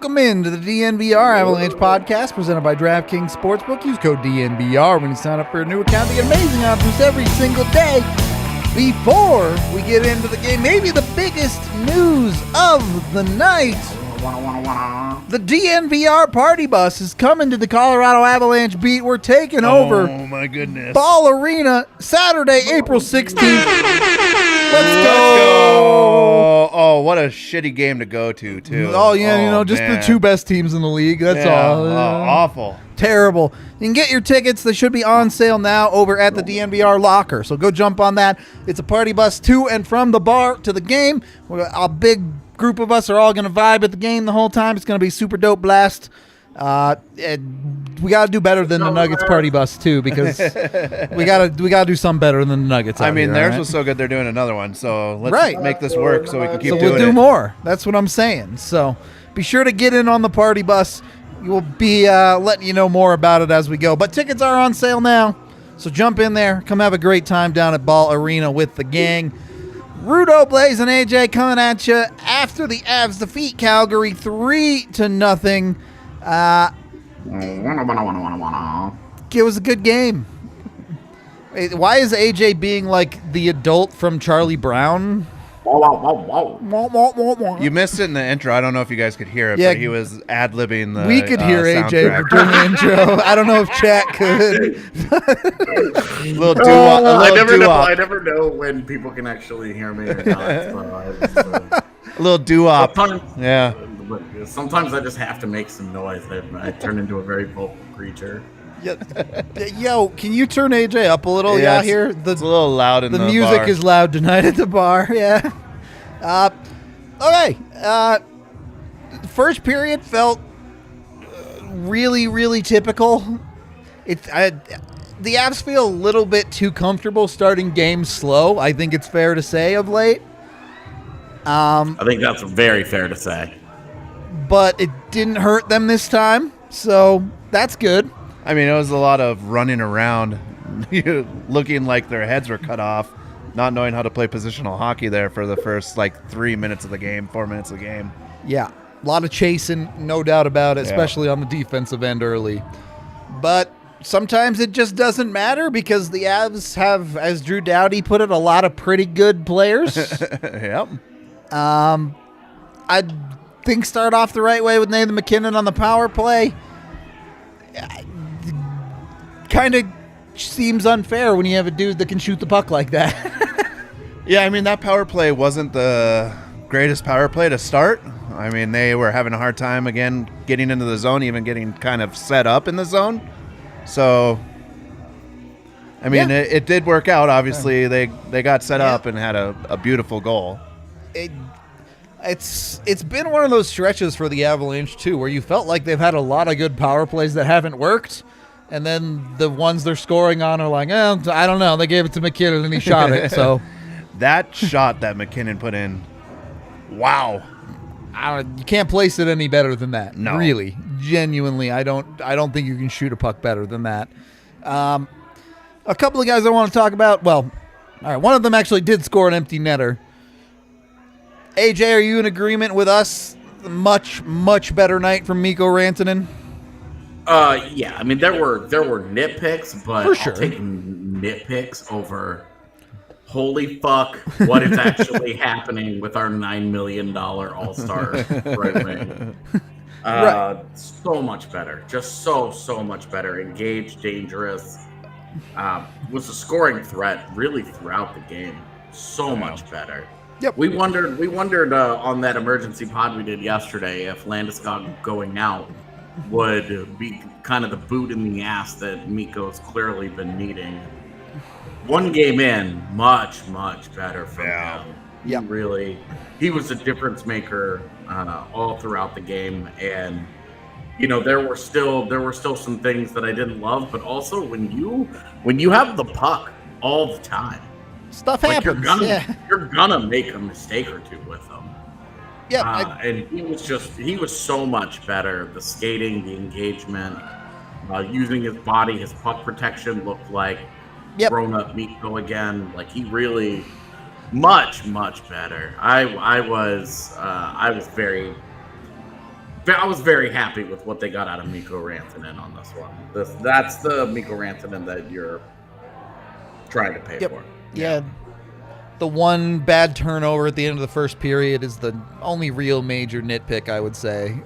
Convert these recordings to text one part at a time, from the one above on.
Welcome into the DNVR Avalanche podcast presented by DraftKings Sportsbook. Use code DNVR when you sign up for a new account to get amazing offers every single day. Before we get into the game, maybe the biggest news of the night. The DNVR party bus is coming to the Colorado Avalanche beat. We're taking over. Oh, my goodness. Ball Arena, Saturday, April 16th. Let's go. Oh, what a shitty game to go to, too. Oh, yeah, just the two best teams in the league. That's all. Awful. Terrible. You can get your tickets. They should be on sale now over at the DNVR locker. So go jump on that. It's a party bus to and from the bar to the game. A big group of us are all going to vibe at the game the whole time. It's going to be a super dope blast. We got to do better than the Nuggets party bus too, because we got to do something better than the Nuggets. I mean, theirs right? was so good they're doing another one. So let's make this work so we can keep doing it. We'll do more. That's what I'm saying. So be sure to get in on the party bus. We'll be letting you know more about it as we go. But tickets are on sale now, so jump in there. Come have a great time down at Ball Arena with the gang. Rudo, Blais, and AJ coming at you after the Avs defeat Calgary 3-0. It was a good game. Why is AJ being like the adult from Charlie Brown? You missed it in the intro. I don't know if you guys could hear it, but he was ad-libbing the We could hear AJ for doing the intro. I don't know if chat could. I never know when people can actually hear me or not. A little doo-wop. Yeah. Sometimes I just have to make some noise. I turn into a very vocal creature. Yo, can you turn AJ up a little? Yeah, here. It's a little loud in the music bar. is loud tonight at the bar. Yeah. Okay. First period felt really, really typical. The Avs feel a little bit too comfortable starting games slow. I think it's fair to say of late. I think that's very fair to say. But it didn't hurt them this time, so that's good. I mean, it was a lot of running around, looking like their heads were cut off, not knowing how to play positional hockey there for the first, 3 minutes of the game, 4 minutes of the game. Yeah, a lot of chasing, no doubt about it, especially on the defensive end early. But sometimes it just doesn't matter because the Avs have, as Drew Doughty put it, a lot of pretty good players. Yep. I think start off the right way with Nathan MacKinnon on the power play. Kind of seems unfair when you have a dude that can shoot the puck like that. Yeah, I mean, that power play wasn't the greatest power play to start. I mean, they were having a hard time, again, getting into the zone, even getting kind of set up in the zone. So, I mean, it did work out. Obviously, they got set up and had a beautiful goal. It's been one of those stretches for the Avalanche, too, where you felt like they've had a lot of good power plays that haven't worked. And then the ones they're scoring on are like, I don't know. They gave it to MacKinnon and he shot it. So that shot that MacKinnon put in, wow. You can't place it any better than that. No. Really. Genuinely, I don't think you can shoot a puck better than that. A couple of guys I want to talk about. Well, all right, one of them actually did score an empty netter. AJ, are you in agreement with us? Much, much better night from Mikko Rantanen. Yeah, I mean there were nitpicks, but for sure. I'll take nitpicks over holy fuck, what is actually happening with our $9 million all-star right wing. So much better. Just so much better. Engaged, dangerous. Was a scoring threat really throughout the game. So much better. Yep. We wondered on that emergency pod we did yesterday if Landeskog going out would be kind of the boot in the ass that Mikko's clearly been needing. One game in, much better from him. Yeah, he was a difference maker all throughout the game, and there were still some things that I didn't love, but also when you have the puck all the time, stuff happens. You're gonna make a mistake or two with them. Yeah, and he was so much better. The skating, the engagement, using his body, his puck protection looked like grown-up Mikko again. Like he really much better. I was very I was very happy with what they got out of Mikko Rantanen on this one. That's the Mikko Rantanen that you're trying to pay for. Yeah. The one bad turnover at the end of the first period is the only real major nitpick, I would say.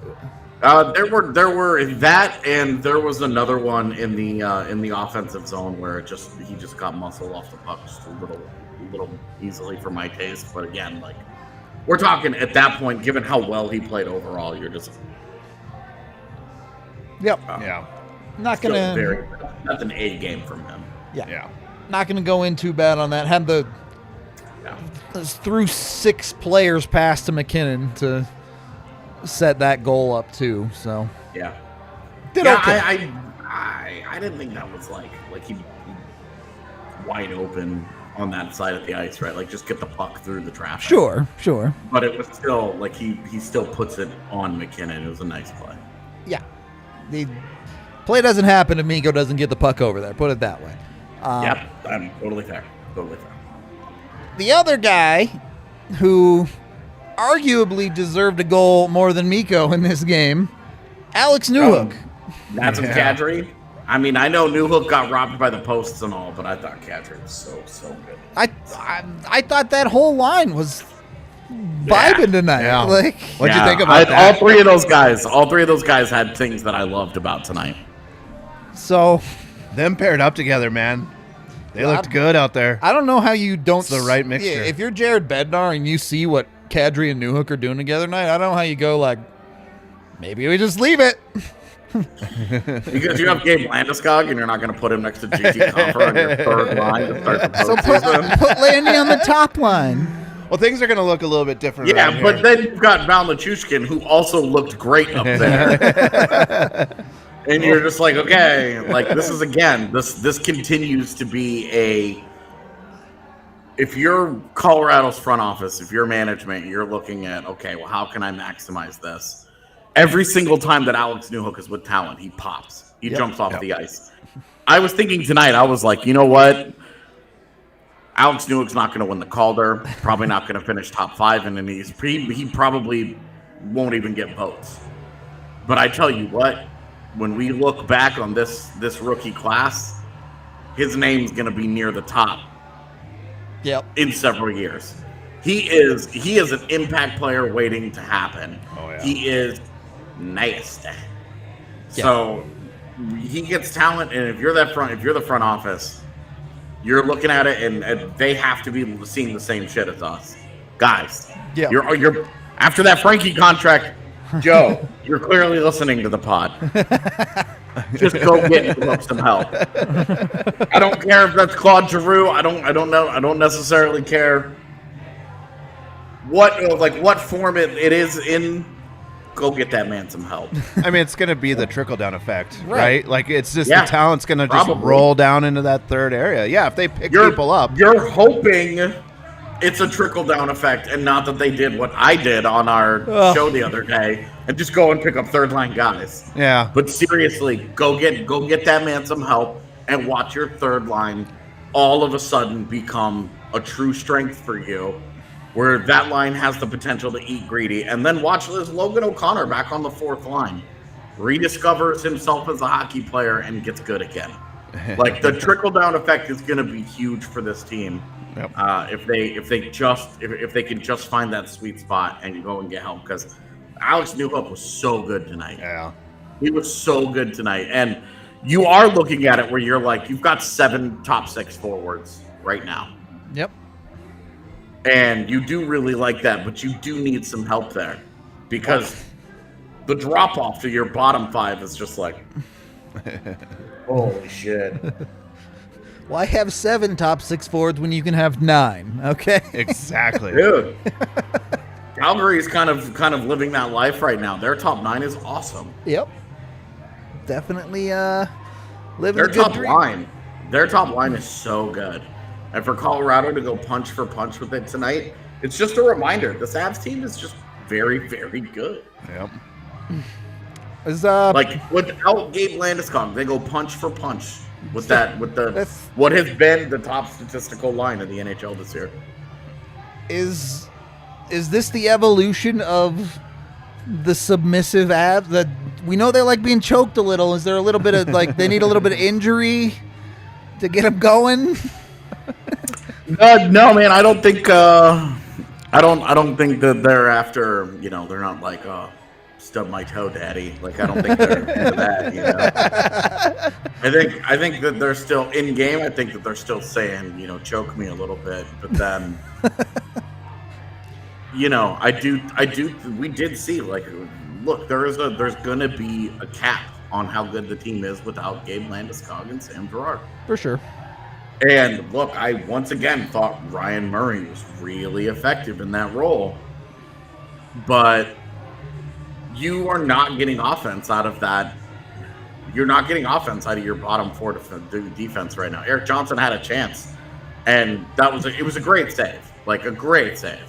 There were that, and there was another one in the offensive zone where he just got muscle off the puck just a little easily for my taste. But again, like, we're talking at that point, given how well he played overall, you're just not gonna that's an A game from him. Yeah. Not gonna go in too bad on that. Had threw 6 players past to MacKinnon to set that goal up too. So okay. I didn't think that was like he wide open on that side of the ice, right? Like, just get the puck through the traffic. Sure. But it was still like he still puts it on MacKinnon. It was a nice play. Yeah. The play doesn't happen if Mikko doesn't get the puck over there. Put it that way. I'm totally fair. The other guy who arguably deserved a goal more than Mikko in this game, Alex NEWHOOK. That's Kadri. I mean, I know NEWHOOK got robbed by the posts and all, but I thought Kadri was so good. I thought that whole line was vibing tonight. Yeah. Like, what'd you think about that? All three of those guys had things that I loved about tonight. So, them paired up together, man. They looked good out there. I don't know how you don't. It's the right mixture. Yeah, if you're Jared Bednar and you see what Kadri and NEWHOOK are doing together tonight, I don't know how you go like, landy we just leave it. Because you have Gabe Landeskog and you're not going to put him next to JT Compher on your third line to start the postseason. Put Landy on the top line. Well, things are going to look a little bit different. Yeah, but then you've got Val Nichushkin, who also looked great up there. And you're just like, okay, like, this is, again, this continues to be if you're Colorado's front office, if you're management, you're looking at, okay, well, how can I maximize this? Every single time that Alex NEWHOOK is with talent, he pops. He jumps off the ice. I was thinking tonight, I was like, you know what? Alex NEWHOOK's not going to win the Calder, probably not going to finish top 5 in the East. He probably won't even get votes. But I tell you what, when we look back on this rookie class, his name's going to be near the top. In several years. He is an impact player waiting to happen. Oh, yeah. He is nasty. So he gets talent, and if you're the front office, you're looking at it, and they have to be seeing the same shit as us, guys. Yeah. You're after that Frankie contract, Joe. You're clearly listening to the pod. Just go get some help. I don't care if that's Claude Giroux. I don't know. I don't necessarily care what form it is in. Go get that man some help. I mean, it's going to be the trickle-down effect, right? Like, it's just the talent's going to just roll down into that third area. Yeah, if they pick people up. You're hoping it's a trickle-down effect and not that they did what I did on our show the other day and just go and pick up third-line guys. Yeah. But seriously, go get that man some help and watch your third line all of a sudden become a true strength for you, where that line has the potential to eat greedy. And then watch this Logan O'Connor back on the fourth line, rediscovers himself as a hockey player and gets good again. Like, the trickle down effect is going to be huge for this team. Yep. If they can just find that sweet spot and go and get help, because Alex NEWHOOK was so good tonight. Yeah, he was so good tonight, and you are looking at it where you're like, you've got 7 top 6 forwards right now. Yep. And you do really like that, but you do need some help there, because the drop off to your bottom 5 is just like, holy shit. Why have 7 top 6 forwards when you can have 9? Okay, exactly, dude. Calgary is kind of living that life right now. Their top 9 is awesome. Yep, definitely living their a good top dream. line. Their top line is so good. And for Colorado to go punch for punch with it tonight, it's just a reminder. The Avs team is just very, very good. Yep. Like, without Gabe Landeskog, they go punch for punch with what has been the top statistical line in the NHL this year. Is this the evolution of the submissive abs? That we know they like being choked a little. Is there a little bit of like they need a little bit of injury to get them going? No, man. I don't think. I don't think that they're after. They're not like, stub my toe, daddy. Like, I don't think they're into that. I think that they're still in game. I think that they're still saying, choke me a little bit. But then, I do. We did see, like, look, there's gonna be a cap on how good the team is without Gabe Landeskog and Sam Girard. For sure. And look, I once again thought Ryan Murray was really effective in that role. But you are not getting offense out of that. You're not getting offense out of your bottom four defense right now. Erik Johnson had a chance, and it was a great save, like a great save.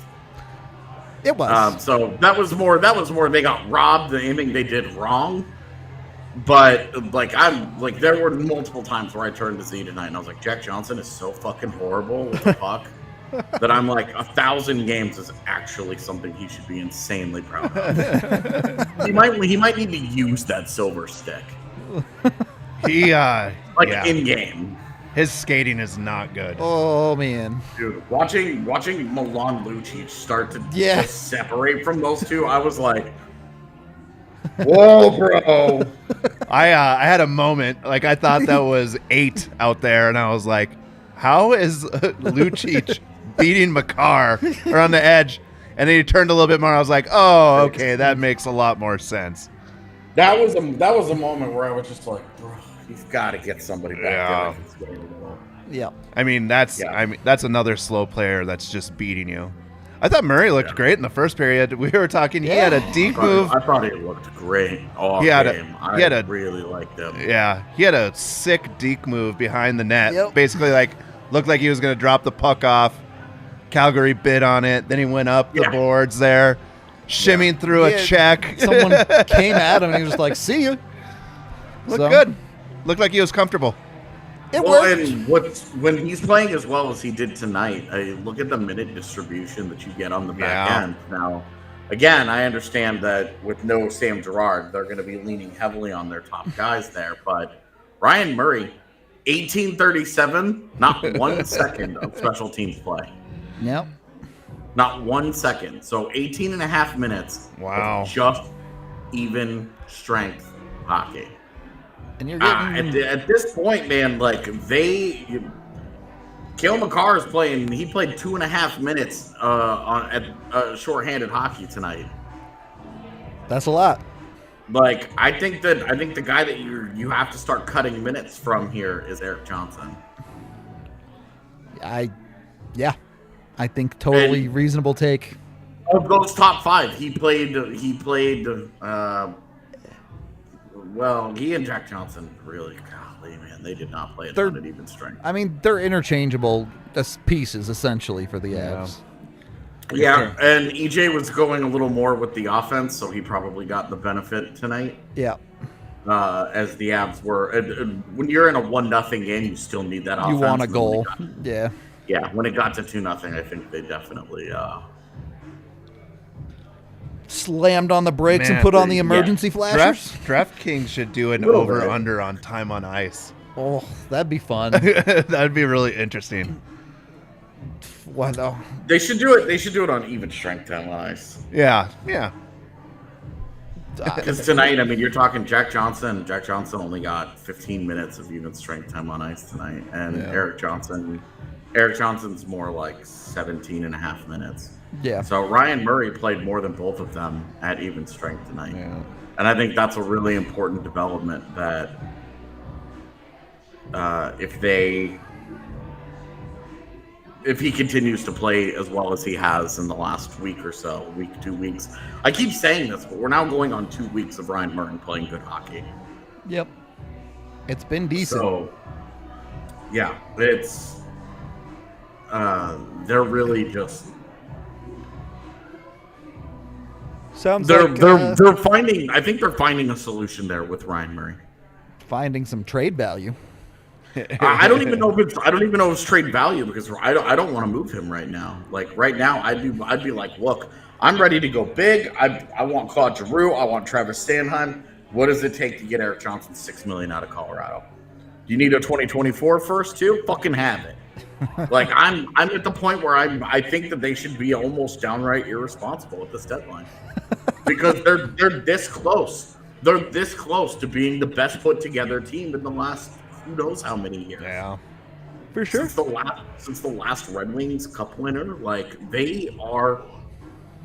It was. So that was more. They got robbed. Anything they did wrong. But there were multiple times where I turned to Z tonight and I was like, Jack Johnson is so fucking horrible with the puck that I'm like, 1,000 games is actually something he should be insanely proud of. He might need to use that silver stick. In game. His skating is not good. Oh man, dude, watching Milan Lucic start to just separate from those two, I was like, whoa, bro. I had a moment, like I thought that was 8 out there, and I was like, how is Lucic beating Makar or on the edge? And then he turned a little bit more. I was like, oh, okay, that makes a lot more sense. That was a moment where I was just like, bro, you've got to get somebody back there. Yeah. I mean, that's another slow player that's just beating you. I thought Murray looked great in the first period. We were talking. He had a deke move. I thought he looked great all game. I really liked him. Yeah, he had a sick deke move behind the net. Yep. Basically, looked like he was going to drop the puck off. Calgary bid on it. Then he went up the boards there, shimmying through a check. Someone came at him and he was like, "See you." Looked good. Looked like he was comfortable. It worked. And when he's playing as well as he did tonight, look at the minute distribution that you get on the back end. Now, again, I understand that with no Sam Girard, they're going to be leaning heavily on their top guys there. But Ryan Murray, 1837, not 1 second of special teams play. Yep. Not 1 second. So 18 and a half minutes. Wow. Of just even strength hockey. And you're getting at this point, man, Cale Makar is playing. He played 2.5 minutes at shorthanded hockey tonight. That's a lot. I think the guy that you have to start cutting minutes from here is Erik Johnson. I think totally reasonable take. Of those top 5, he played. Well, he and Jack Johnson really, golly, man, they did not play at even strength. I mean, they're interchangeable pieces, essentially, for the Avs. Yeah, and EJ was going a little more with the offense, so he probably got the benefit tonight. Yeah. As the Avs were. When you're in a 1-0 game, you still need that offense. You want a goal. Yeah, when it got to 2-0, I think they definitely... slammed on the brakes and put on the emergency flashers. DraftKings should do an over-under on time on ice. Oh, that'd be fun. That'd be really interesting. Why though? They should do it. They should do it on even strength time on ice. Yeah. Because tonight, I mean, you're talking Jack Johnson. Jack Johnson only got 15 minutes of even strength time on ice tonight, and Erik Johnson's more like 17 and a half minutes. Yeah. So Ryan Murray played more than both of them at even strength tonight. Yeah. And I think that's a really important development that if he continues to play as well as he has in the last week or so, 2 weeks. I keep saying this, but we're now going on 2 weeks of Ryan Murray playing good hockey. Yep. It's been decent. So, yeah, it's they're really just they're finding. I think they're finding a solution there with Ryan Murray. Finding some trade value. I don't even know if it's trade value because I don't want to move him right now. Like right now, I'd be like, look, I'm ready to go big. I want Claude Giroux. I want Travis Sanheim. What does it take to get Eric Johnson $6 million out of Colorado? Do you need a 2024 first too? Fucking have it. Like I'm at the point where I think that they should be almost downright irresponsible at this deadline because they're this close. They're this close to being the best put together team in the last who knows how many years. Yeah, for sure. Since the last Red Wings Cup winner, like they are.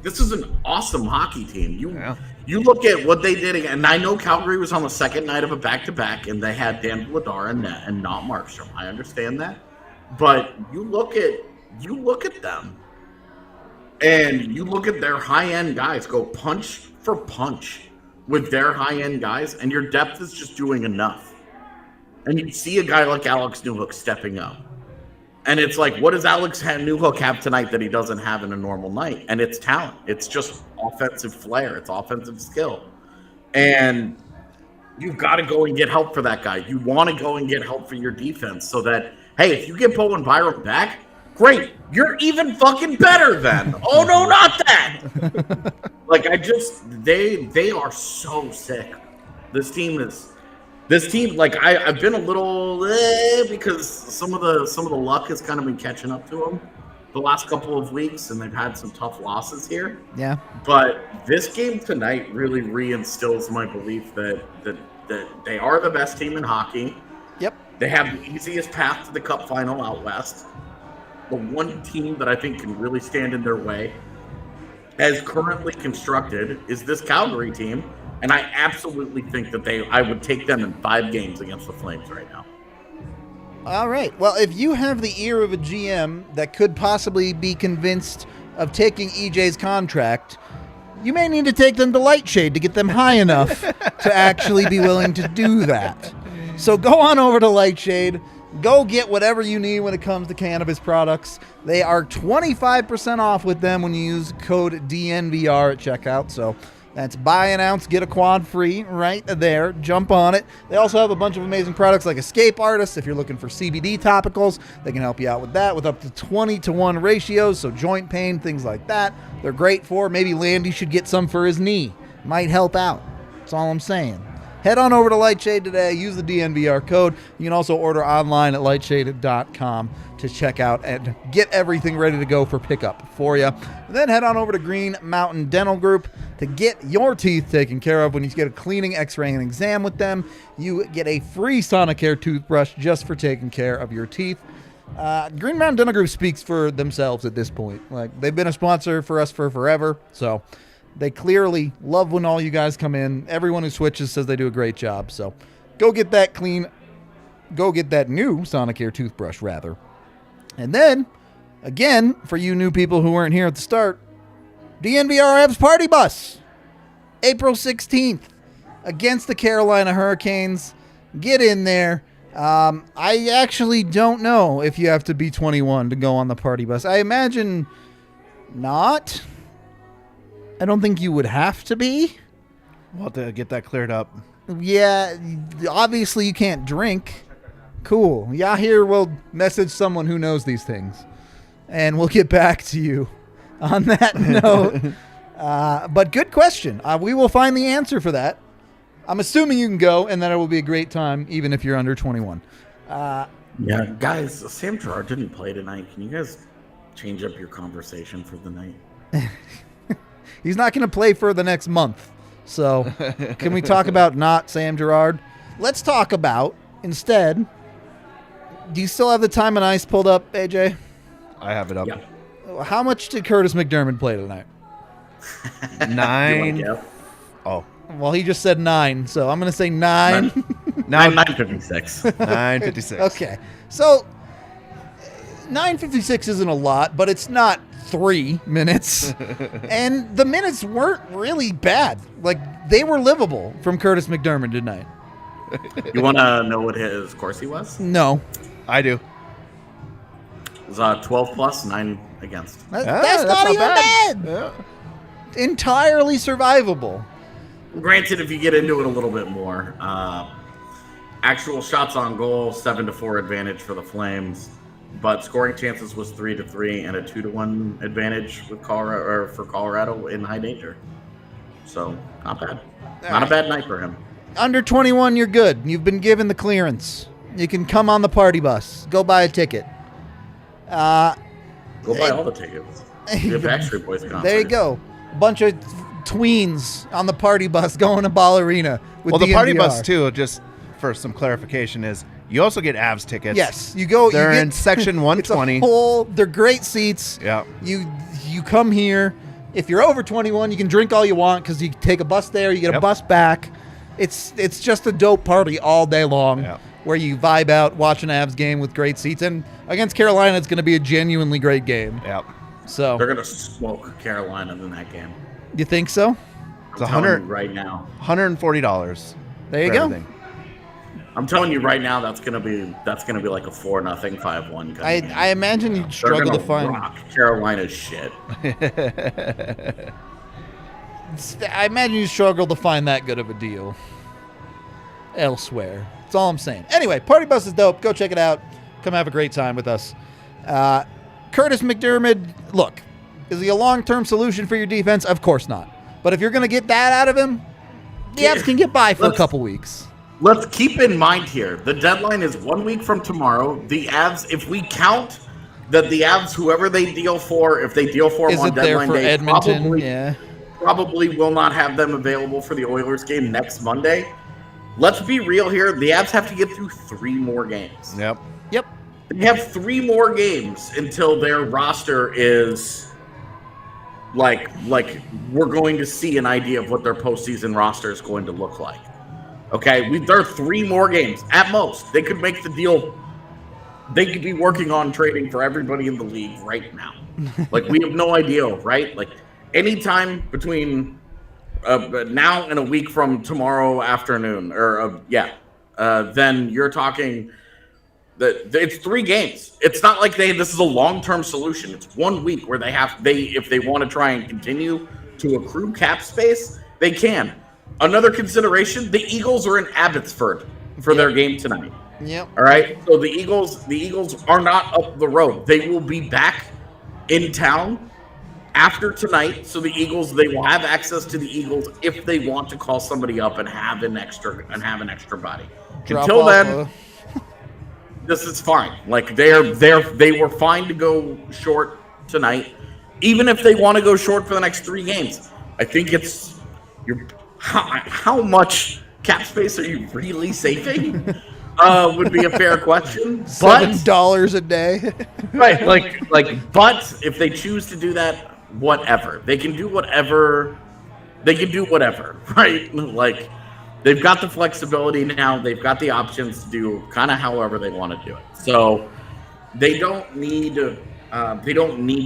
This is an awesome hockey team. You look at what they did, and I know Calgary was on the second night of a back-to-back, and they had Dan Vladar in net and not Markstrom. I understand that, but you look at them, and you look at their high-end guys go punch for punch with their high-end guys, and your depth is just doing enough. And you see a guy like Alex Newhook stepping up. And it's like, what does Alex Newhook have tonight that he doesn't have in a normal night? And it's talent. It's just offensive flair. It's offensive skill. And you've got to go and get help for that guy. You want to go and get help for your defense so that, hey, if you get Bowen Byram back, great. You're even fucking better then. Oh, no, not that. Like, they are so sick. This team, like I've been a little because some of the luck has kind of been catching up to them the last couple of weeks, and they've had some tough losses here. Yeah. But this game tonight really reinstills my belief that they are the best team in hockey. Yep. They have the easiest path to the Cup final out west. The one team that I think can really stand in their way, as currently constructed, is this Calgary team. And I absolutely think that I would take them in 5 games against the Flames right now. All right. Well, if you have the ear of a GM that could possibly be convinced of taking EJ's contract, you may need to take them to Lightshade to get them high enough to actually be willing to do that. So go on over to Lightshade. Go get whatever you need when it comes to cannabis products. They are 25% off with them when you use code DNVR at checkout. So that's buy an ounce, get a quad free right there. Jump on it. They also have a bunch of amazing products like Escape Artist. If you're looking for CBD topicals, they can help you out with that with up to 20-to-1 ratios. So joint pain, things like that. They're great for. Maybe Landy should get some for his knee. Might help out. That's all I'm saying. Head on over to Lightshade today. Use the DNVR code. You can also order online at lightshade.com to check out and get everything ready to go for pickup for you. And then head on over to Green Mountain Dental Group to get your teeth taken care of. When you get a cleaning, x-ray, and exam with them, you get a free Sonicare toothbrush just for taking care of your teeth. Green Mountain Dental Group speaks for themselves at this point. Like, they've been a sponsor for us for forever, so they clearly love when all you guys come in. Everyone who switches says they do a great job. So go get that clean. Go get that new Sonicare toothbrush, rather. And then, again, for you new people who weren't here at the start, DNVR Avs Party Bus, April 16th, against the Carolina Hurricanes. Get in there. I actually don't know if you have to be 21 to go on the party bus. I imagine not. I don't think you would have to be. We'll have to get that cleared up. Yeah, obviously you can't drink. Cool. Yahir will message someone who knows these things, and we'll get back to you on that note. But good question. We will find the answer for that. I'm assuming you can go, and that it will be a great time, even if you're under 21. Yeah, guys, Sam Girard didn't play tonight. Can you guys change up your conversation for the night? He's not going to play for the next month. So can we talk about not Sam Girard? Let's talk about, instead, do you still have the time and ice pulled up, AJ? I have it up. Yeah. How much did Kurtis MacDermid play tonight? 9. Oh. Well, he just said 9, so I'm going to say 9. 9:56. 9:56. Okay. So 9:56 isn't a lot, but it's not 3 minutes. And the minutes weren't really bad. Like, they were livable from Kurtis MacDermid tonight. You want to know what his Corsi was? No. I do. It was 12 plus, 9 against. That's not even bad. Yeah. Entirely survivable. Granted, if you get into it a little bit more, actual shots on goal, 7-4 advantage for the Flames. but scoring chances was 3-3 and a 2-1 advantage with Colorado or for Colorado in high danger. So not bad. Not a bad night for him. Under 21, you're good. You've been given the clearance. You can come on the party bus. Go buy a ticket. Go buy all the tickets. The Backstreet Boys concert. There you go. A bunch of tweens on the party bus going to Ball Arena. With the party DNVR. bus too, just for some clarification, is you also get Avs tickets. Yes, you go. They're you get, in section 120. They're great seats. Yeah. You come here. If you're over 21, you can drink all you want because you take a bus there. You get a bus back. It's just a dope party all day long where you vibe out, watch an Avs game with great seats. And against Carolina, it's going to be a genuinely great game. Yeah. So they're going to smoke Carolina in that game. You think so? It's 100 right now. $140. There you go. Everything. I'm telling you right now, that's gonna be like a 4-0, 5-1. I imagine you'd struggle to find rock Carolina's shit. I imagine you struggle to find that good of a deal elsewhere. That's all I'm saying. Anyway, Party Bus is dope. Go check it out. Come have a great time with us. Kurtis MacDermid, look, is he a long-term solution for your defense? Of course not. But if you're going to get that out of him, the Avs can get by for a couple weeks. Let's keep in mind here, the deadline is 1 week from tomorrow. The Avs, if we count that the Avs, whoever they deal for, if they deal for them on deadline day, probably will not have them available for the Oilers game next Monday. Let's be real here. The Avs have to get through 3 more games. Yep. They have 3 more games until their roster is like we're going to see an idea of what their postseason roster is going to look like. Okay, there are 3 more games at most. They could make the deal. They could be working on trading for everybody in the league right now. Like, we have no idea, right? Like, anytime between now and a week from tomorrow afternoon, then you're talking that it's 3 games. It's not like this is a long-term solution. It's 1 week where if they want to try and continue to accrue cap space, they can. Another consideration, the Eagles are in Abbotsford for their game tonight. Yep. All right. So the Eagles are not up the road. They will be back in town after tonight. So the Eagles, they will have access to the Eagles if they want to call somebody up and have an extra body. Until then, this is fine. Like they were fine to go short tonight, even if they want to go short for the next 3 games. I think how much cap space are you really saving? Would be a fair question. $7 a day. Right. But if they choose to do that, whatever. They can do whatever. Right? Like, they've got the flexibility now. They've got the options to do kind of however they want to do it. So they don't need to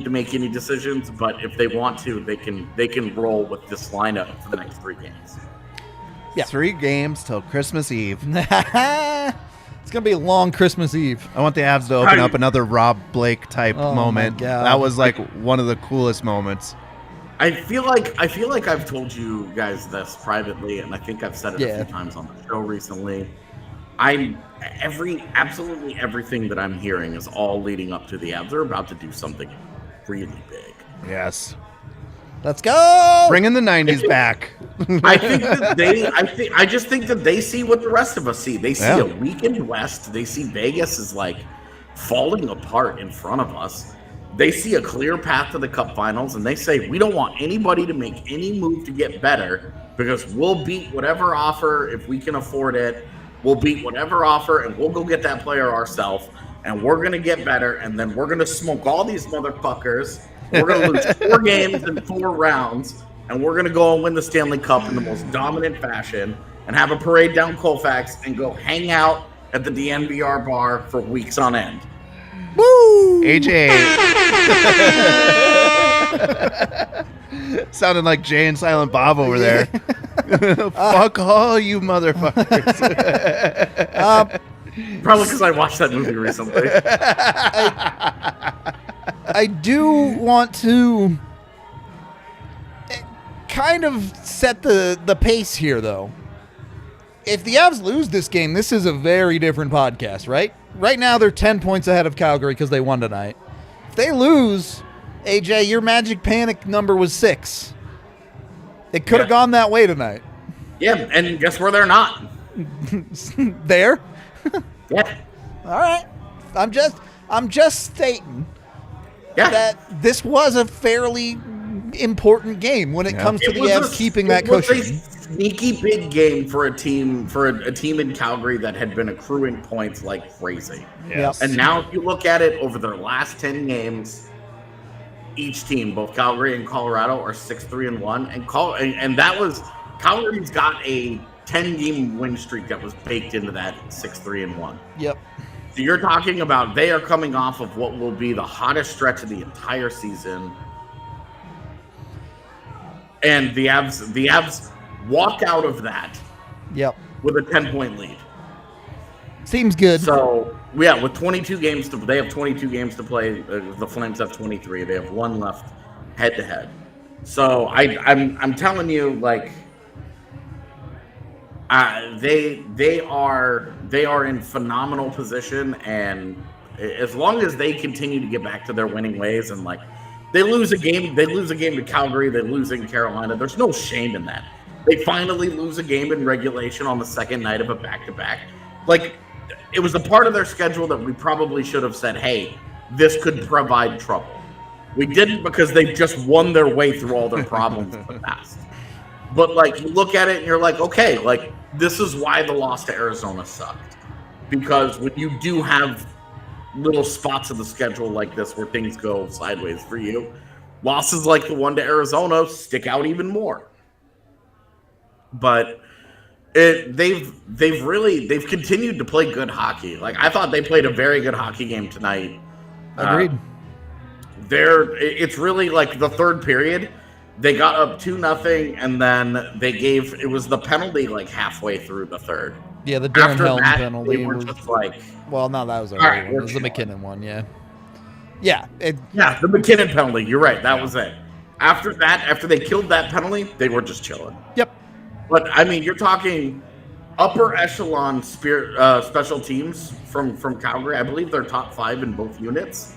make any decisions, but if they want to, they can roll with this lineup for the next 3 games. Yeah. 3 games till Christmas Eve. It's going to be a long Christmas Eve. I want the Avs to open up another Rob Blake type moment. That was like one of the coolest moments. I feel like I've told you guys this privately, and I think I've said it a few times on the show recently. Absolutely everything that I'm hearing is all leading up to the Avs are about to do something really big. Yes. Let's go. Bringing the 90s back. I just think that they see what the rest of us see. They see a weakened West. They see Vegas is like falling apart in front of us. They see a clear path to the Cup Finals, and they say, we don't want anybody to make any move to get better because we'll beat whatever offer if we can afford it. We'll beat whatever offer, and we'll go get that player ourselves, and we're going to get better, and then we're going to smoke all these motherfuckers. We're going to lose 4 games in 4 rounds, and we're going to go and win the Stanley Cup in the most dominant fashion and have a parade down Colfax and go hang out at the DNVR bar for weeks on end. Woo! AJ. Sounded like Jay and Silent Bob over there. Fuck all you motherfuckers. Probably because I watched that movie recently. I do want to kind of set the pace here, though. If the Avs lose this game, this is a very different podcast, right? right now they're 10 points ahead of Calgary because they won tonight. If they lose, AJ, your Magic Panic number was 6. It could have gone that way tonight. Yeah, and guess where they're not? There? Yeah. All right. I'm just stating that this was a fairly important game when it comes to the Avs keeping that cushion. It was a sneaky big game for a team in Calgary that had been accruing points like crazy. Yes. And now if you look at it over their last 10 games, each team, both Calgary and Colorado, are 6-3-1, and that was Calgary's got a 10-game win streak that was baked into that 6-3-1. Yep. So you're talking about they are coming off of what will be the hottest stretch of the entire season. And the Avs walk out of that with a 10-point lead. Seems good. So, yeah, with 22 games they have 22 games to play. The Flames have 23. They have 1 left head-to-head. So, I'm telling you, like, they are in phenomenal position, and as long as they continue to get back to their winning ways, and like they lose a game to Calgary, they lose in Carolina, there's no shame in that. They finally lose a game in regulation on the second night of a back-to-back. Like, it was a part of their schedule that we probably should have said, hey, this could provide trouble. We didn't, because they just won their way through all their problems in the past. But, like, you look at it and you're like, okay, like, this is why the loss to Arizona sucked. Because when you do have little spots of the schedule like this where things go sideways for you, losses like the one to Arizona stick out even more. But they've continued to play good hockey. Like, I thought they played a very good hockey game tonight. Agreed. It's really like the third period. They got up 2-0, and then it was the penalty like halfway through the third. Yeah, the Darren Helm penalty. They were just like, well, no, that was all right, it was the MacKinnon one, yeah. The MacKinnon penalty. You're right, that was it. After they killed that penalty, they were just chilling. Yep. But I mean, you're talking upper echelon special teams from Calgary. I believe they're top 5 in both units.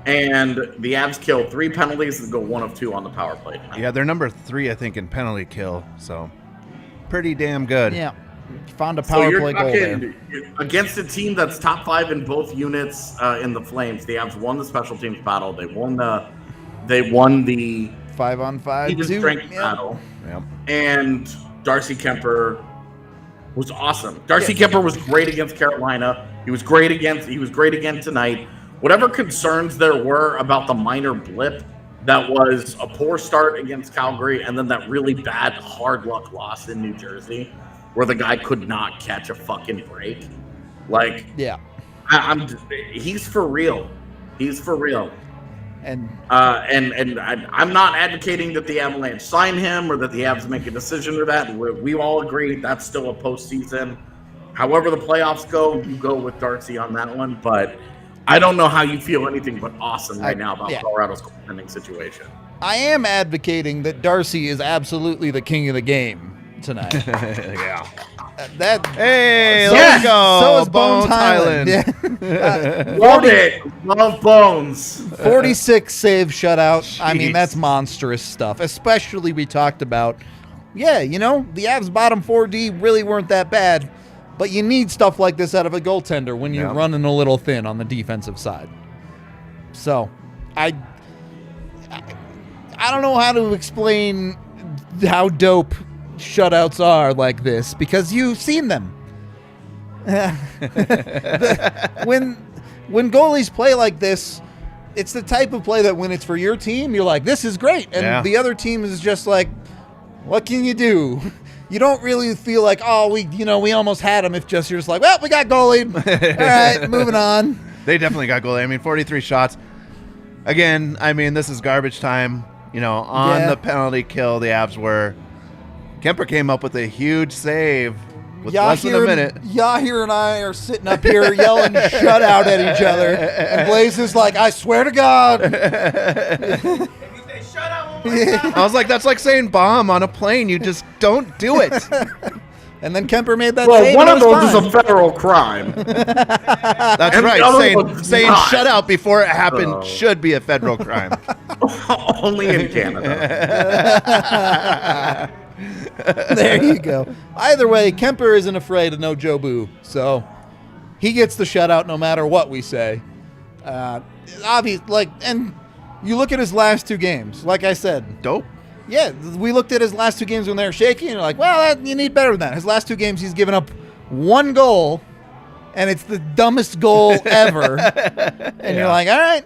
And the Avs kill 3 penalties and go 1 of 2 on the power play. Yeah, they're number 3, I think, in penalty kill. So pretty damn good. Yeah. Found a power play goal there. Against a team that's top 5 in both units in the Flames, the Avs won the special teams battle. They won the 5-on-5 even strength battle. Yep. And Darcy Kuemper was awesome. Darcy Kuemper was great against Carolina. He was great again tonight. Whatever concerns there were about the minor blip that was a poor start against Calgary and then that really bad hard luck loss in New Jersey where the guy could not catch a fucking break. Like, yeah, he's for real. He's for real. And I'm not advocating that the Avalanche sign him or that the Avs make a decision or that. We all agree that's still a postseason. However the playoffs go, you go with Darcy on that one. But I don't know how you feel anything but awesome right now about Colorado's goaltending situation. I am advocating that Darcy is absolutely the king of the game tonight. Yeah. Let's go. So is Bones Highland. Love it. Love Bones. 46 save shutout. Jeez. I mean, that's monstrous stuff. Especially we talked about, the Avs bottom 4D really weren't that bad. But you need stuff like this out of a goaltender when you're running a little thin on the defensive side. So, I don't know how to explain how dope shutouts are like this because you've seen them. When goalies play like this, it's the type of play that when it's for your team, you're like, this is great. And the other team is just like, what can you do? You don't really feel like, we almost had him. If just you're just like, well, we got goalie. All right, moving on. They definitely got goalie. I mean, 43 shots. Again, I mean, this is garbage time. On the penalty kill, the Avs were. Kuemper came up with a huge save with less than a minute. Yahir and I are sitting up here yelling shutout at each other. And Blais is like, I swear to God. I was like, that's like saying bomb on a plane. You just don't do it. And then Kuemper made that Well, save. one and of it was those fine. is a federal crime. That's And right. the other one's Saying not. shutout before it happened should be a federal crime. Only in Canada. There you go. Either way, Kuemper isn't afraid of no Joe Boo, so he gets the shutout no matter what we say. Obvious, and you look at his last 2 games. Like I said, Dope. yeah, we looked at his last 2 games when they were shaky, and you're like, well, you need better than that. His last 2 games, he's given up 1 goal, and it's the dumbest goal ever. And you're like, all right,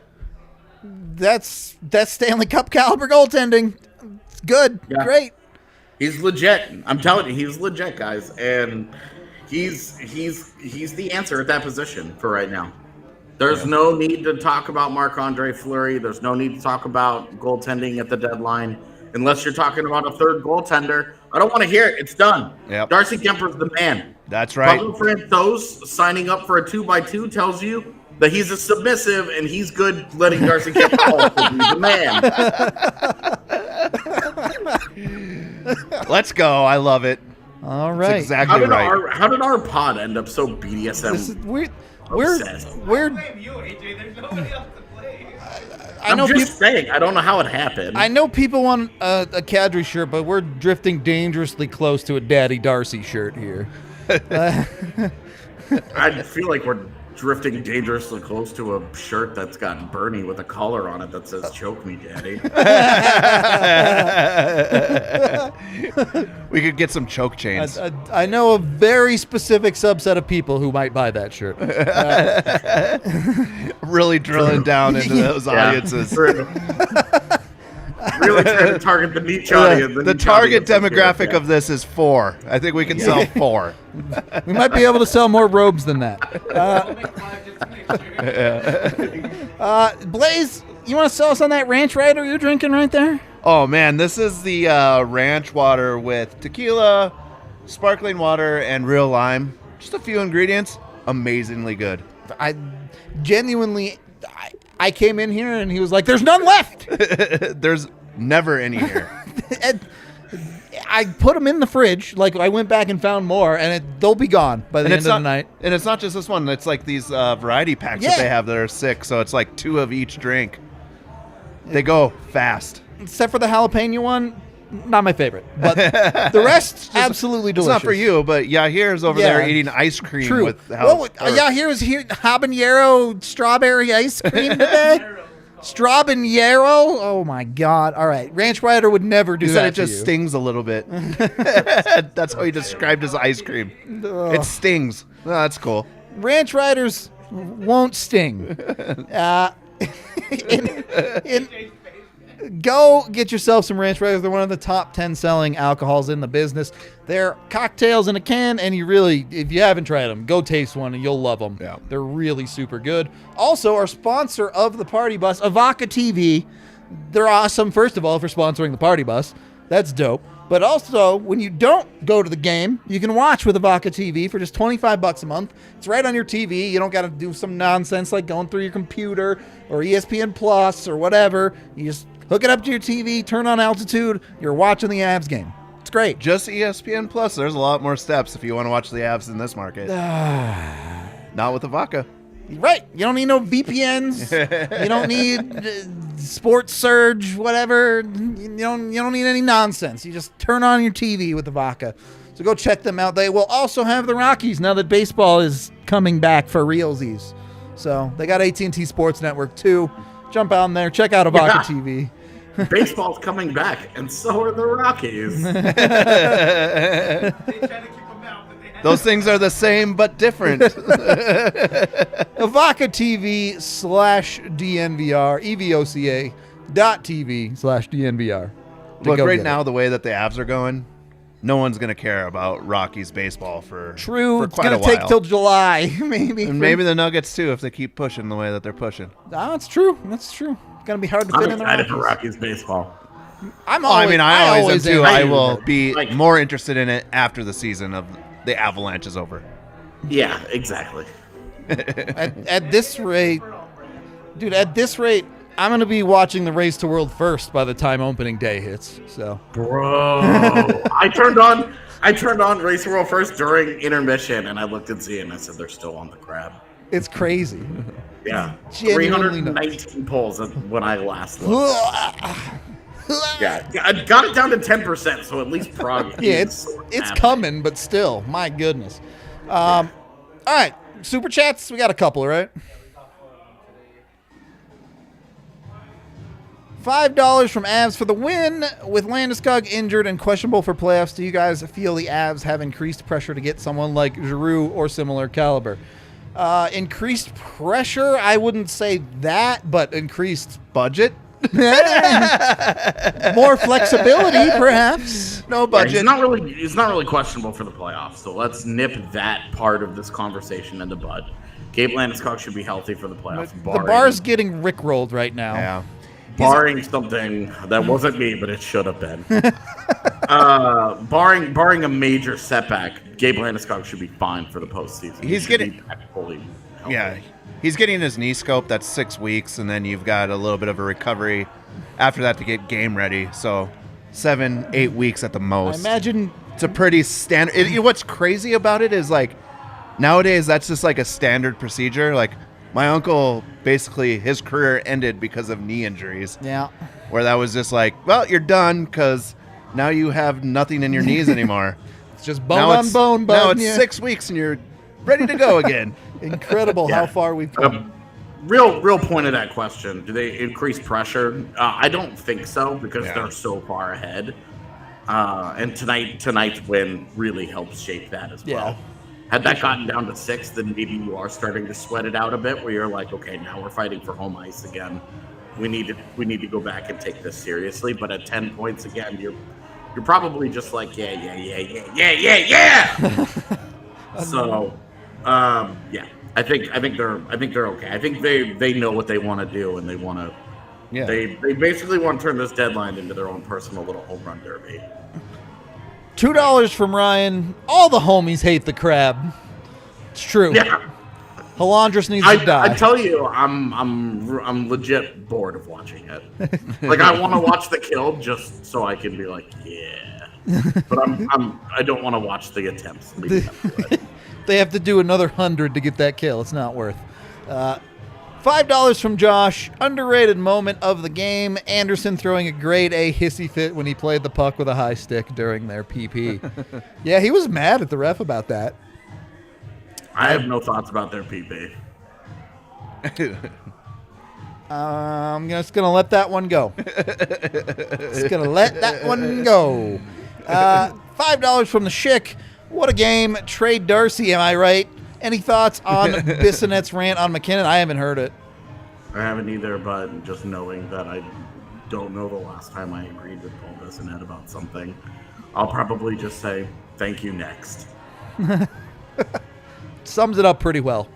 that's Stanley Cup caliber goaltending. It's good, Yeah. great. He's legit. I'm telling you, he's legit, guys, and he's the answer at that position for right now. There's no need to talk about Marc-Andre Fleury. There's no need to talk about goaltending at the deadline unless you're talking about a third goaltender. I don't want to hear it. It's done. Yep. Darcy Kuemper's the man. That's right. Pablo Francouz signing up for a 2x2 tells you that he's a submissive and he's good letting Darcy Kuemper also be the man. Let's go. I love it. All That's right. exactly right. How did our pod end up so BDSM? This is, we're obsessed? Blame you, AJ. There's nobody else to blame. I know I'm just saying. I don't know how it happened. I know people want a Kadri shirt, but we're drifting dangerously close to a Daddy Darcy shirt here. I feel like we're drifting dangerously close to a shirt that's got Bernie with a collar on it that says "Choke me, Daddy." We could get some choke chains. I know a very specific subset of people who might buy that shirt. Really drilling down into those Yeah. audiences. Really trying to target the niche audience. The target demographic of this is 4. I think we can sell 4. We might be able to sell more robes than that. We'll make 5 just to make sure. Blais, you want to sell us on that ranch rider you're drinking right there? Oh man, this is the ranch water with tequila, sparkling water, and real lime. Just a few ingredients. Amazingly good. I genuinely, I came in here and he was like, "There's none left." There's never any here. And I put them in the fridge. Like I went back and found more, and they'll be gone by the end of the night. And it's not just this one. It's like these variety packs that they have that are 6. So it's like 2 of each drink. They go fast. Except for the jalapeno one, not my favorite. But the rest, absolutely It's delicious. not for you, but Yahir's over there eating ice cream True. with Here's habanero strawberry ice cream today. Strawberry. Oh my God! All right, Ranch Rider would never do He that. said it to just you. stings a little bit. That's how he described his ice cream. It stings. Oh, that's cool. Ranch Riders won't sting. Go get yourself some Ranch Riders. They're one of the top 10 selling alcohols in the business. They're cocktails in a can, and if you haven't tried them, go taste one and you'll love them. Yeah. They're really super good. Also, our sponsor of the Party Bus, Avoca TV. They're awesome, first of all, for sponsoring the Party Bus. That's dope. But also, when you don't go to the game, you can watch with Avoca TV for just $25 a month. It's right on your TV. You don't got to do some nonsense like going through your computer or ESPN Plus or whatever. You just hook it up to your TV, turn on altitude. You're watching the Avs game. It's great. Just ESPN Plus. There's a lot more steps if you want to watch the Avs in this market. Not with the vodka. Right. You don't need no VPNs. You don't need Sports Surge, whatever. You don't need any nonsense. You just turn on your TV with the vodka. So go check them out. They will also have the Rockies now that baseball is coming back for realsies. So they got AT&T Sports Network too. Jump on there. Check out Avoca TV. Baseball's coming back, and so are the Rockies. They try to keep them out, but they had Those things are the same but different. Avoca TV /DNVR, EVOCA.TV/DNVR. Look, right now, the way that the Avs are going, no one's going to care about Rockies baseball for True. It's quite going a to take while. till July, maybe. And maybe the Nuggets, too, if they keep pushing the way that they're pushing. That's true. That's true. It's going to be hard to I'm fit in the excited Rockies. for Rockies baseball. I always am, too. I will am. be Like- more interested in it after the season of the Avalanche is over. Yeah, exactly. At this rate, dude, I'm going to be watching the Race to World first by the time opening day hits. So Bro, I turned on I turned on Racing World First during intermission, and I looked at Z, and I said, they're still on the crab. It's crazy. Yeah. Genuinely 319 polls when I last looked. Yeah, I got it down to 10%, so at least Prague. Yeah, it's coming, but still, my goodness. All right, super chats. We got a couple, right? $5 from Avs for the win. With Landeskog injured and questionable for playoffs, do you guys feel the Avs have increased pressure to get someone like Giroux or similar caliber? Increased pressure, I wouldn't say that, but increased Budget? more flexibility, perhaps. No budget. It's not really questionable for the playoffs. So let's nip that part of this conversation in the bud. Gabe Landeskog should be healthy for the playoffs. The bar's getting rickrolled right now. Yeah. Barring something that wasn't me, but it should have been. Barring a major setback, Gabe Landeskog should be fine for the postseason. He's getting fully healthy. Yeah, he's getting his knee scope. That's 6 weeks, and then you've got a little bit of a recovery after that to get game ready. So 7-8 weeks at the I most. imagine It's a pretty standard. What's crazy about it is like nowadays that's just like a standard procedure. Like my uncle, basically his career ended because of knee injuries. Yeah. Where that was just like, well, you're done because now you have nothing in your knees anymore. It's just bone on bone, bud. Now it's 6 weeks and you're ready to go again. Incredible how far we've come. Real point of that question. Do they increase pressure? I don't think so because they're so far ahead. And tonight's win really helps shape that as well. Yeah. Had that gotten down to 6, then maybe you are starting to sweat it out a bit where you're like, okay, now we're fighting for home ice again. We need to go back and take this seriously. But at 10 points again, you're probably just like, yeah. So yeah. I think they're okay. I think they know what they want to do, and they want to. Yeah. They basically want to turn this deadline into their own personal little home run derby. $2 from Ryan. All the homies hate the crab. It's true. Yeah. Halandras needs to die. I tell you, I'm legit bored of watching it. Like I want to watch the kill just so I can be like, yeah. But I don't want to watch the attempts. They have to do another 100 to get that kill. It's not worth. $5 from Josh. Underrated moment of the game. Anderson throwing a grade A hissy fit when he played the puck with a high stick during their PP. Yeah, he was mad at the ref about that. I have no thoughts about their PP. I'm just going to let that one go. Just going to let that one go. $5 from the Schick. What a game. Trade Darcy, am I right? Any thoughts on Bissonnette's rant on MacKinnon? I haven't heard it. I haven't either, but just knowing that I don't know the last time I agreed with Paul Bissonnette about something, I'll probably just say, thank you, next. Sums it up pretty well.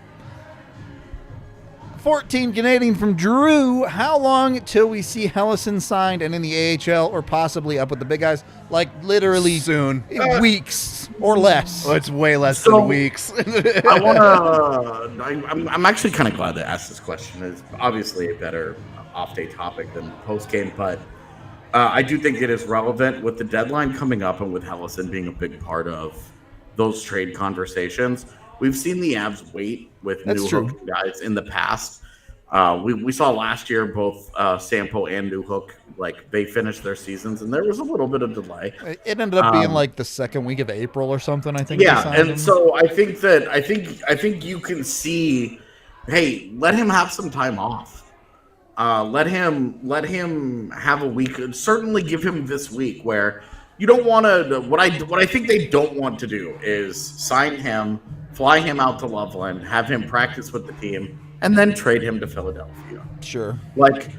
14 Canadian from Drew. How long till we see Hellison signed and in the AHL or possibly up with the big guys? Like literally soon. Weeks or less. Oh, it's way less than weeks. I'm actually kind of glad to ask this question. It's obviously a better off-day topic than post-game, but I do think it is relevant with the deadline coming up and with Hellison being a big part of those trade conversations. We've seen the Avs wait with NEWHOOK guys in the past. We saw last year both Sampo and NEWHOOK, like they finished their seasons, and there was a little bit of delay. It ended up being like the second week of April or something. I think. Yeah, and so I think you can see, hey, let him have some time off. Let him have a week. Certainly, give him this week where you don't want to. What I think they don't want to do is sign him, fly him out to Loveland, have him practice with the team, and then trade him to Philadelphia. Sure. Like,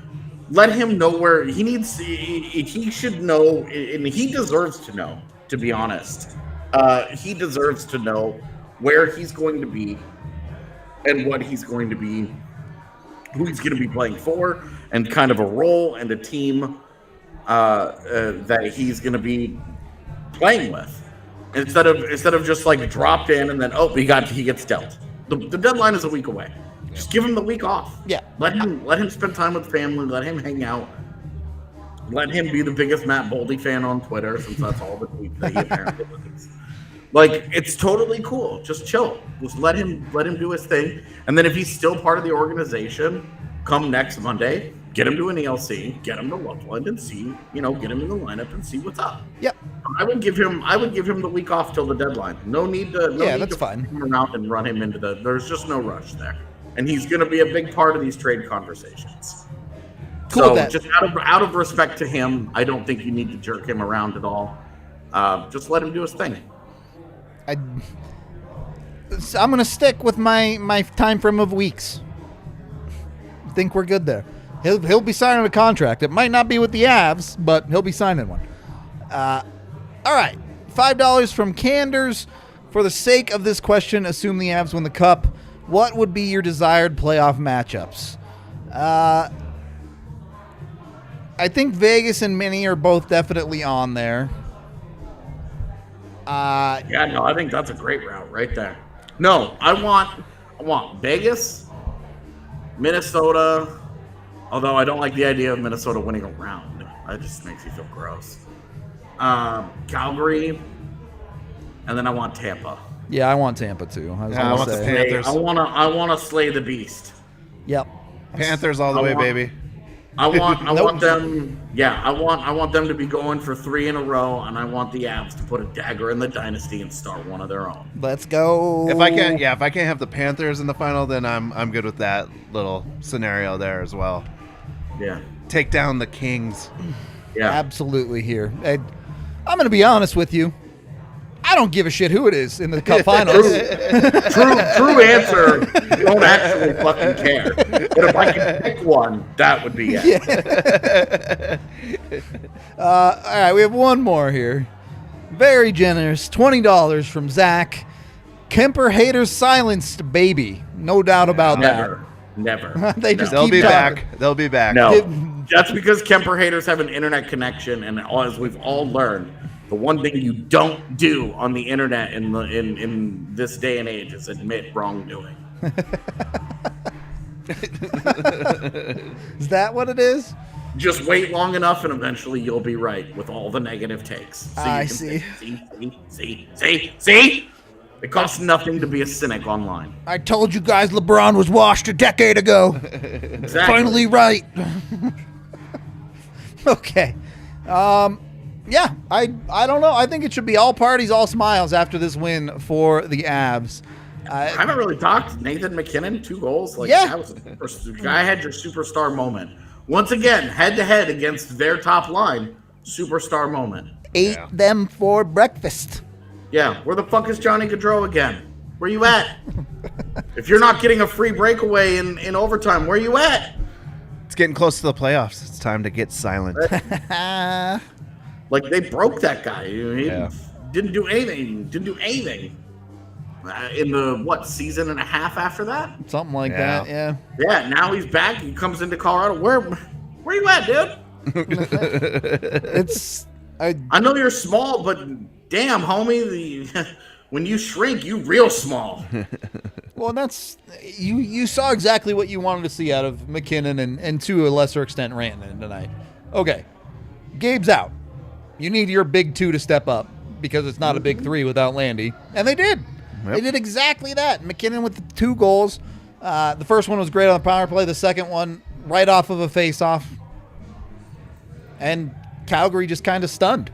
let him know where he needs. He should know, and he deserves to know. To be honest, he deserves to know where he's going to be and what he's going to be, who he's going to be playing for, and kind of a role and a team that he's going to be playing with. Instead of just like dropped in and then he gets dealt. The deadline is a week away. Just give him the week off. Yeah. Let him spend time with family. Let him hang out. Let him be the biggest Matt Boldy fan on Twitter, since that's all the tweets that he apparently likes. Like, it's totally cool. Just chill. Just let him do his thing. And then if he's still part of the organization, come next Monday, get him to an ELC, get him to Loveland, and see, get him in the lineup and see what's up. Yep. I would give him the week off till the deadline. No need to that's fine. Him around and run him into there's just no rush there. And he's going to be a big part of these trade conversations. Cool. So just out of respect to him, I don't think you need to jerk him around at all. Just let him do his thing. I'm going to stick with my time frame of weeks. I think we're good there. He'll be signing a contract. It might not be with the Avs, but he'll be signing one. All right, $5 from Canders. For the sake of this question, assume the Avs win the Cup. What would be your desired playoff matchups? I think Vegas and Minnie are both definitely on there. I think that's a great route right there. No, I want Vegas, Minnesota. Although I don't like the idea of Minnesota winning a round. That just makes me feel gross. Calgary, and then I want Tampa. Yeah, I want Tampa too. I want the Panthers. I want to slay the beast. Yep. Panthers all the way, baby. I want them. Yeah, I want them to be going for 3 in a row, and I want the Avs to put a dagger in the dynasty and start one of their own. Let's go. If I can't have the Panthers in the final, then I'm good with that little scenario there as well. Yeah. Take down the Kings. Yeah. Absolutely here. I'm going to be honest with you. I don't give a shit who it is in the Cup Finals. True answer. You don't actually fucking care. But if I could pick one, that would be it. Yeah. All right, we have one more here. Very generous, $20 from Zach. Kemper haters silenced, baby. No doubt about Never. They'll be back. They'll be back. No. That's because Kemper haters have an internet connection, and as we've all learned, the one thing you don't do on the internet in this day and age is admit wrongdoing. Is that what it is? Just wait long enough, and eventually you'll be right with all the negative takes. So I see. See? It costs nothing to be a cynic online. I told you guys LeBron was washed a decade ago. Exactly. Finally right. Okay. Yeah, I don't know. I think it should be all parties, all smiles after this win for the Avs. I haven't really talked. Nathan MacKinnon, 2 goals. Yeah. That was the guy had your superstar moment. Once again, head-to-head against their top line, superstar moment. Ate them for breakfast. Yeah, where the fuck is Johnny Gaudreau again? Where you at? If you're not getting a free breakaway in overtime, where you at? It's getting close to the playoffs. It's time to get silent. Like, they broke that guy. He didn't do anything. In the, season and a half after that? Something like that, yeah. Yeah, now he's back. He comes into Colorado. Where you at, dude? I know you're small, but damn, homie, when you shrink, you real small. Well, that's you saw exactly what you wanted to see out of MacKinnon and to a lesser extent Rantanen tonight. Okay, Gabe's out. You need your big 2 to step up because it's not a big 3 without Landy, and they did. Yep. They did exactly that. MacKinnon with the 2 goals. The first one was great on the power play. The second one right off of a face-off, and Calgary just kind of stunned.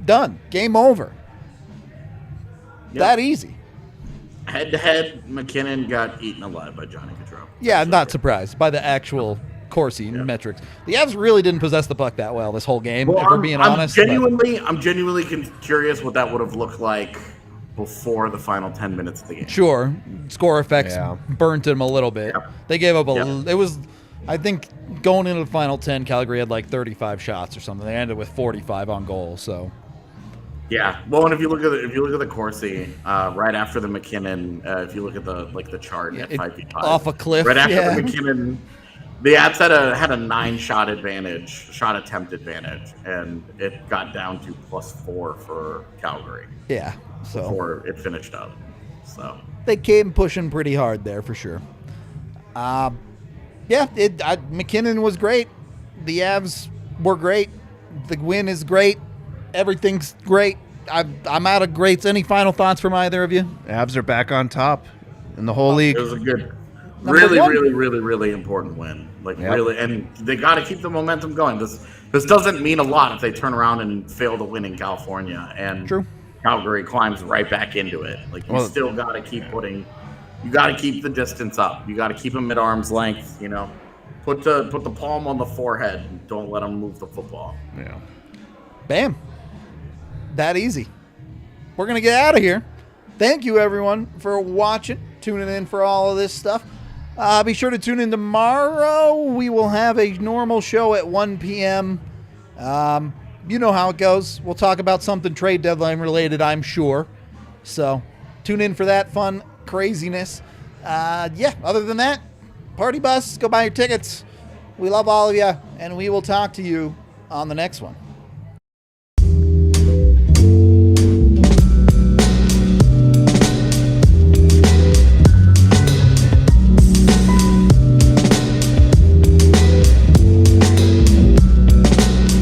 Done. Game over. Yep. That easy. Head-to-head, MacKinnon got eaten alive by Johnny Gaudreau. Yeah, I'm not surprised by the actual Corsi metrics. The Avs really didn't possess the puck that well this whole game, if we're being honest. I'm genuinely curious what that would have looked like before the final 10 minutes of the game. Sure. Score effects burnt him a little bit. Yep. They gave up it was, I think, going into the final 10, Calgary had like 35 shots or something. They ended with 45 on goal, so. Yeah, well, and if you look at the Corsi, right after the MacKinnon, if you look at the chart at 5v5, off a cliff, right after the MacKinnon, the Avs had a 9-shot attempt advantage, and it got down to +4 for Calgary. Yeah, so before it finished up, so they came pushing pretty hard there for sure. MacKinnon was great. The Avs were great. The win is great. Everything's great. I'm out of greats. Any final thoughts from either of you? Avs are back on top in the whole league. It was a good, Number really, one. really, really, really important win. Like Yep. really, and they got to keep the momentum going. This doesn't mean a lot if they turn around and fail to win in California, and True. Calgary climbs right back into it. Like you still got to keep putting, you got to keep the distance up. You got to keep them at arm's length. You know, put the palm on the forehead and don't let them move the football. Yeah. Bam. That easy. We're going to get out of here. Thank you, everyone, for watching, tuning in for all of this stuff. Be sure to tune in tomorrow. We will have a normal show at 1 p.m. You know how it goes. We'll talk about something trade deadline related, I'm sure. So tune in for that fun craziness. Other than that, party bus, go buy your tickets. We love all of you, and we will talk to you on the next one.